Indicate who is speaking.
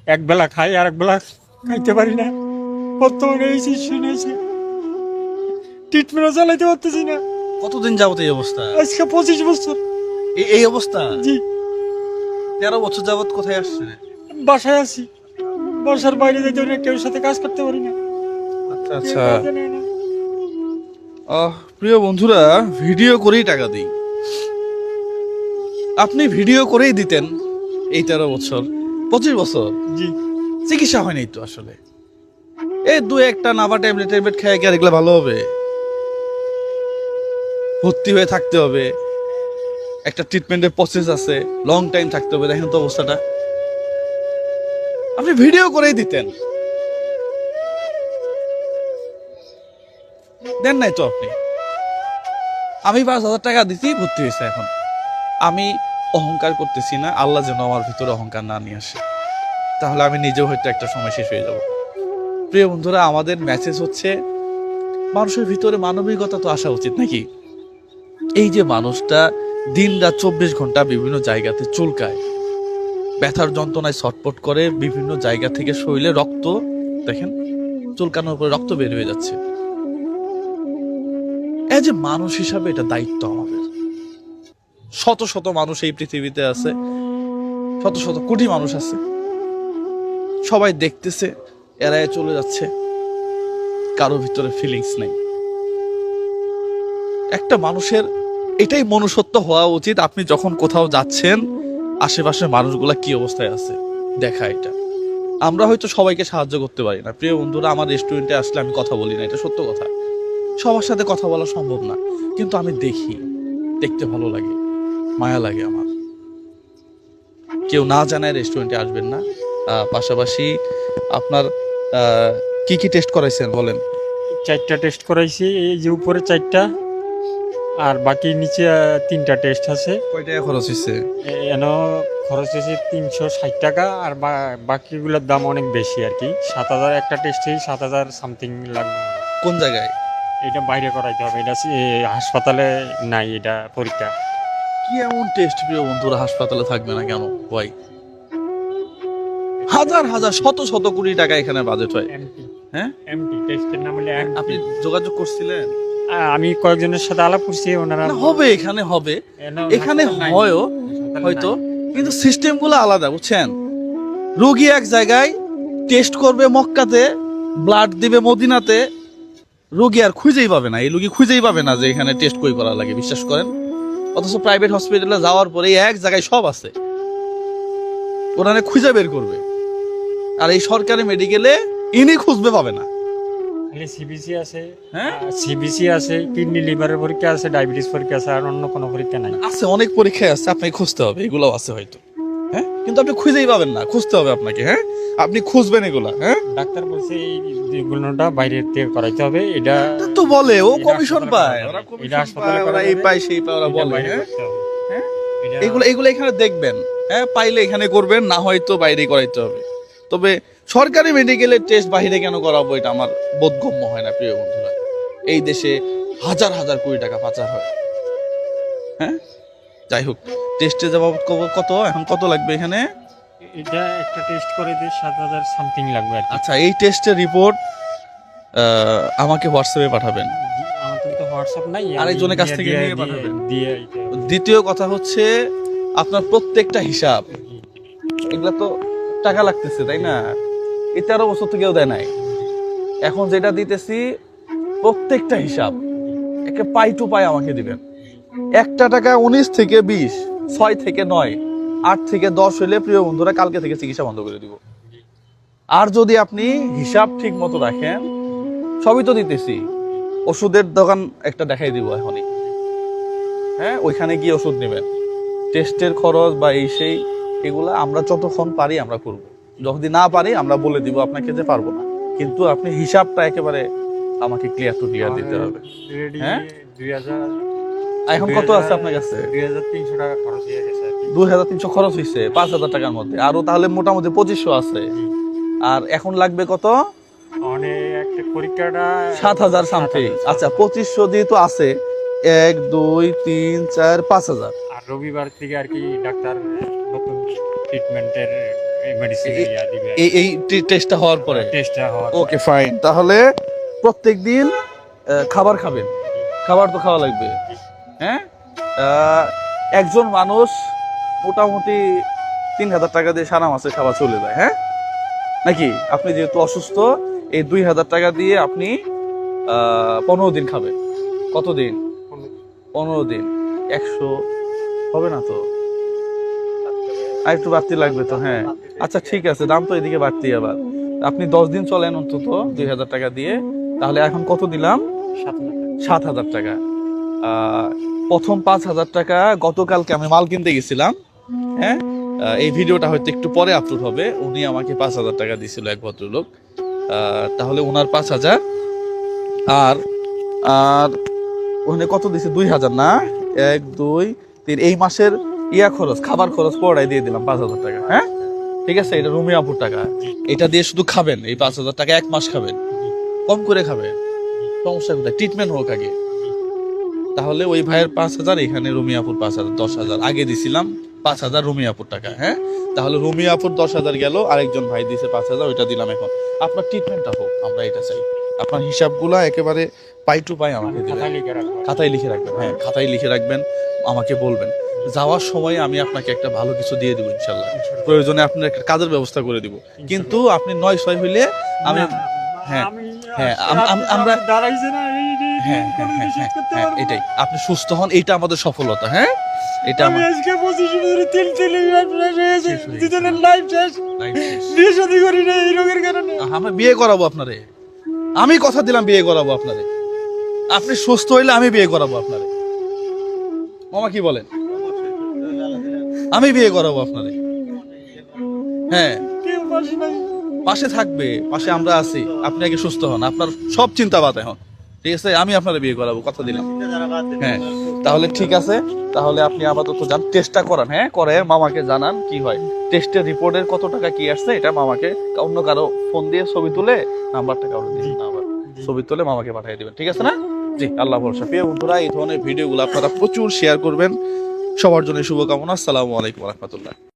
Speaker 1: এক বেলা খাই আর এক বেলা খাইতে পারি না। বর্তমানে এই শুনেছি ট্রিটমেন্টও চালাইতে পারতেছি না।
Speaker 2: কতদিন যাবত এই অবস্থা?
Speaker 1: আজকে 25 বছর।
Speaker 2: এই অবস্থা
Speaker 1: জি।
Speaker 2: 13 বছর যাবত কোথায় আসছে?
Speaker 1: বাসায় আছি, বাসার বাইরে যেতে পারি না, কেউ সাথে কাজ করতে পারি না।
Speaker 2: আচ্ছা
Speaker 1: কেউ
Speaker 2: আচ্ছা।
Speaker 1: কাজে নেয় না।
Speaker 2: প্রিয় বন্ধুরা, ভিডিও করেই টাকা দিই। আপনি ভিডিও করেই দিতেন এই 13 বছর, 25 বছর
Speaker 1: জি।
Speaker 2: চিকিৎসা হয়নি তো আসলে। এই দু একটা নাভা ট্যাবলেট খেয়ে কি আর এগুলো ভালো হবে? ভর্তি হয়ে থাকতে হবে, একটা ট্রিটমেন্টের প্রসেস আছে, লং টাইম থাকতে হবে। দেখেন তো অবস্থাটা। আপনি ভিডিও করেই দিতেন, দেন নাই তো আপনি। আমি 5,000 টাকা দিতেই ভর্তি হয়েছে। এখন আমি অহংকার করতেছি না, আল্লাহ যেন আমার ভিতরে অহংকার না নিয়ে আসে, তাহলে আমি নিজেও হয়তো একটা সময় শেষ হয়ে যাব। প্রিয় বন্ধুরা, আমাদের মেসেজ হচ্ছে মানুষের ভিতরে মানবিকতা তো আসা উচিত নাকি? এই যে মানুষটা দিন রাত 24 ঘন্টা বিভিন্ন জায়গাতে চুলকায়, ব্যথার যন্ত্রণায় ছটফট করে, বিভিন্ন জায়গা থেকে শরীরে রক্ত, দেখেন চুলকানোর পরে রক্ত বের হয়ে যাচ্ছে। এই যে মানুষ হিসাবে এটা দায়িত্ব আমাদের। শত শত মানুষ এই পৃথিবীতে আছে, শত শত কোটি মানুষ আছে, সবাই দেখতেছে, এড়ায় চলে যাচ্ছে, কারো ভিতরে ফিলিংস নেই। একটা মানুষের এটাই মনুষ্যত্ব হওয়া উচিত। আপনি যখন কোথাও যাচ্ছেন, আশেপাশের মানুষগুলা কি অবস্থায় আছে দেখা। এটা আমরা হয়তো সবাইকে সাহায্য করতে পারি না। প্রিয় বন্ধুরা, আমার রেস্টুরেন্টে আসলে আমি কথা বলি না, এটা সত্য কথা। সবার সাথে কথা বলা সম্ভব না, কিন্তু আমি দেখি, দেখতে ভালো লাগে, মায়া লাগে আমার। কেউ না জানায় রেস্টুরেন্টে আসবেন না। পাশাপাশি আপনার কি কি টেস্ট করাইছেন বলেন?
Speaker 1: 4টা টেস্ট করাইছি, এই যে উপরে 4টা আর বাকি নিচে 3টা টেস্ট আছে।
Speaker 2: কয় টাকা খরচ হয়েছে?
Speaker 1: এন খরচ হয়েছে 360 টাকা, আর বাকিগুলোর দাম অনেক বেশি আর কি। 7,000 একটা টেস্টেই 7,000 সামথিং লাগবে।
Speaker 2: কোন জায়গায়?
Speaker 1: এটা বাইরে করাইতে হবে, এটা হাসপাতালে নাই এটা পরীক্ষা।
Speaker 2: কি এমন টেস্ট প্রিয় বন্ধুরা হাসপাতালে থাকবে না কেন? ভাই, হাজার হাজার শত শত কোটি টাকা এখানে বাজেট হয়।
Speaker 1: এমটি।
Speaker 2: হ্যাঁ,
Speaker 1: এমটি টেস্টের নাম হলে
Speaker 2: আপনি
Speaker 1: এমটি।
Speaker 2: যোগাযোগ করছিলেন?
Speaker 1: আমি কয়েকজনের সাথে আলাপ করছি, ওনারা
Speaker 2: না, হবে, এখানে হবে, এখানে
Speaker 1: হাসপাতাল নাই।
Speaker 2: হয়ও
Speaker 1: হাসপাতাল
Speaker 2: হয়তো,
Speaker 1: নাই।
Speaker 2: কিন্তু সিস্টেম গুলো আলাদা, বুঝছেন? রোগী এক জায়গায়, টেস্ট করবে মক্কাতে, ব্লাড দিবে মদিনাতে, রোগী আর খুঁজেই পাবে না, এই রোগী খুঁজেই পাবে না যে এখানে টেস্ট কই করা লাগে, বিশ্বাস করেন। অথচ প্রাইভেট হসপিটালে যাওয়ার পরে এক জায়গায় সব আছে, ওনারা খুঁজে বের করবে। আর এই সরকারি মেডিকেলে ইনি খুঁজবে পাবে না।
Speaker 1: খালি সিবিসি আছে,
Speaker 2: হ্যাঁ,
Speaker 1: সিবিসি আছে, কিডনি লিভারের পরীক্ষা আছে, ডায়াবেটিস পরীক্ষা আছে, আর অন্য কোনো পরীক্ষা নাই।
Speaker 2: আছে, অনেক পরীক্ষায় আছে, আপনাকে খুঁজতে হবে, এগুলো আছে হয়তো। হ্যাঁ, কিন্তু আপনি খুঁজেই পাবেন না, খুঁজতে হবে আপনাকে। হ্যাঁ, আপনি খুঁজবেন এগুলা। হ্যাঁ,
Speaker 1: ডাক্তার বলছে এইগুলোটা বাইরে থেকে করাইতে হবে। এটা
Speaker 2: এটা তো বলে ও
Speaker 1: এটা
Speaker 2: কমিশন
Speaker 1: হাসপাতালে
Speaker 2: পায়,
Speaker 1: করা
Speaker 2: ওরা
Speaker 1: যাবে।
Speaker 2: কমিশন
Speaker 1: এটা হাসপাতালে
Speaker 2: পায়,
Speaker 1: করা
Speaker 2: ওরা এই
Speaker 1: যাবে।
Speaker 2: পায় সেই পায়, ওরা
Speaker 1: এটা
Speaker 2: বলে।
Speaker 1: বাইরে
Speaker 2: হ্যাঁ,
Speaker 1: করতে হবে।
Speaker 2: হ্যাঁ,
Speaker 1: এটা
Speaker 2: এগুলো এখানে দেখবেন। হ্যাঁ, পাইলে এখানে করবেন, না হয়তো বাইরে করাইতে হবে। তবে সরকারি মেডিকেলের টেস্ট বাইরে কেন করাবো, এটা আমার বোধগম্য হয় না প্রিয় বন্ধুরা। এই দেশে হাজার হাজার কোটি টাকা পাচার হয়। হ্যাঁ, যাই হোক, টেস্টে যাবো কত, এখন কত লাগবে এখানে?
Speaker 1: এটা একটা টেস্ট করে দিয়ে 7,000 সামথিং লাগবে আর কি।
Speaker 2: আচ্ছা, এই টেস্টের রিপোর্ট আমাকে হোয়াটসঅ্যাপে পাঠাবেন।
Speaker 1: আমার তো হোয়াটসঅ্যাপ নাই,
Speaker 2: আরেকজনের কাছ থেকে নিয়ে পাঠাবেন।
Speaker 1: দিয়ে
Speaker 2: দ্বিতীয় কথা হচ্ছে, আপনার প্রত্যেকটা হিসাব, এগুলা তো টাকা লাগতেছে, তাই না? এই 13 বছর তো কেউ দেয় নাই। এখন যেটা দিতেছি প্রত্যেকটা হিসাব একে পাই টু পাই আমাকে দিবেন। একটা টাকা 19 থেকে 20, 6 থেকে 9, 8 থেকে 10 হইলে প্রিয় বন্ধুরা কালকে থেকে চিকিৎসা বন্ধ করে দিব। আর যদি আপনি হিসাব ঠিক মতো রাখেন, সবই তো দিতেছি। ওষুধের দোকান একটা দেখাই দিব এখনই। হ্যাঁ, ওইখানে গিয়ে ওষুধ নেবেন। টেস্টের খরচ বা এই সেই এগুলা আমরা যতক্ষণ পারি আমরা করব। যদি না পারি আমরা বলে দিব আপনাকে যে পারবো না, কিন্তু আপনি হিসাবটা একেবারে আমাকে ক্লিয়ার টু ক্লিয়ার দিতে হবে। হ্যাঁ,
Speaker 1: 2000
Speaker 2: এখন কত আছে আপনার কাছে?
Speaker 1: 2300 টাকা খরচ হয়ে গেছে আর কি।
Speaker 2: 2300 খরচ হয়েছে 5,000 টাকার মধ্যে, আরো তাহলে মোটামুটি 2500 আছে। আর এখন লাগবে কত?
Speaker 1: মানে একটা পরীক্ষাটা
Speaker 2: 7,000 সামথিং। আচ্ছা, 2500 যেহেতু আছে, 1 2 3 4 5,000।
Speaker 1: আর রবিবার থেকে আর কি ডাক্তার নতুন ট্রিটমেন্টের মেডিসিন দিবে
Speaker 2: এই টেস্টটা হওয়ার পরে।
Speaker 1: টেস্টটা হওয়ার
Speaker 2: ওকে ফাইন, তাহলে প্রত্যেকদিন খাবার খাবেন, খাবার তো খাওয়া লাগবে। হ্যাঁ, একজন মানুষ মোটামুটি 3,000 টাকা দিয়ে সারা মাসের খাবার চলে যায়। হ্যাঁ নাকি? আপনি যেহেতু অসুস্থ, এই 2,000 টাকা দিয়ে আপনি 15 দিন খাবেন। কতদিন? 15 দিন। 100 হবে না তো, আর একটু বাড়তি লাগবে তো। হ্যাঁ আচ্ছা ঠিক আছে, দাম তো এদিকে বাড়তি। আবার আপনি 10 দিন চলেন অন্তত 2,000 টাকা দিয়ে, তাহলে এখন কত দিলাম? 7,000 টাকা। প্রথম 5,000 টাকা গতকালকে আমি মাল কিনতে গেছিলাম। হ্যাঁ, এই ভিডিওটা হয়তো একটু পরে আপলোড হবে। উনি আমাকে 5,000 টাকা দিছিল, এক ভদ্রলোক। তাহলে ওনার 5,000, আর আর ওখানে কত দিছে? 2,000 না? 1 2 3, এই মাসের খরচ, খাবার খরচ পুরোটাই দিয়ে দিলাম 5,000 টাকা। হ্যাঁ ঠিক আছে, এটা রুমি আপুর টাকা। এটা দিয়ে শুধু খাবেন, এই 5,000 টাকা 1 মাস খাবেন, কম করে খাবেন, সমস্যা কোথায়? ট্রিটমেন্ট হোক আগে। তাহলে ওই ভাইয়ের 5,000, এখানে রুমি আপুর 5,000, 10,000 আগে দিছিলাম, 5,000 রুমি আপুর টাকা। হ্যাঁ, তাহলে রুমি আপুর 10,000 গেল, আরেকজন ভাই দিছে 5,000, ওইটা দিলাম। এখন আপনার ট্রিটমেন্টটা হোক, আমরা এটা চাই। আপনার হিসাবগুলা একেবারে পাই টু পাই আমাকে দিবেন, খাতায় লিখে রাখবেন। হ্যাঁ, খাতায় লিখে রাখবেন, আমাকে বলবেন। যাওয়ার সময় আমি আপনাকে একটা ভালো কিছু দিয়ে দিব ইনশাল্লাহ। প্রয়োজনে আপনার একটা কাজের ব্যবস্থা করে দিব, কিন্তু আপনি 9-6 হইলে আমি হ্যাঁ হ্যাঁ আমরা হ্যাঁ হ্যাঁ হ্যাঁ হ্যাঁ এটাই, আপনি সুস্থ হন, এইটা আমাদের সফলতা। হ্যাঁ, এটা আমার
Speaker 1: আজকে 25 বছরে তেল দুজনের লাইফ শেষ, বিয়ে শাদী করি না এই রোগের কারণে।
Speaker 2: আমরা বিয়ে করাবো আপনারে, আমি কথা দিলাম বিয়ে করাবো আপনারে। আপনি সুস্থ হইলে আমি বিয়ে করাবো আপনারে। মামা কি বলেন? আমি বিয়ে করাবো আপনারে। হ্যাঁ, পাশে থাকবে, পাশে আমরা আছি। আপনি আগে সুস্থ হন, আপনার সব চিন্তা বাদ এখন। ঠিক আছে, আমি আপনার বিয়ে করাবো, কথা দিলাম। হ্যাঁ, তাহলে ঠিক আছে, তাহলে আপনি আপাতত যান, টেস্টটা করান। হ্যাঁ, করে মামাকে জানান কি হয়। টেস্টের রিপোর্টের কত টাকা কি আসছে, এটা মামাকে অন্য কারো ফোন দিয়ে ছবি তুলে, নাম্বারটা কারো দিয়ে আবার ছবি তুলে মামাকে পাঠিয়ে দিবেন। ঠিক আছে না? জি, আল্লাহ ভরসা। প্রিয় বন্ধুরা, এই ধরনের ভিডিওগুলো আপনারা প্রচুর শেয়ার করবেন। সবার জন্য শুভকামনা। আসসালামু আলাইকুম ওয়া রাহমাতুল্লাহ।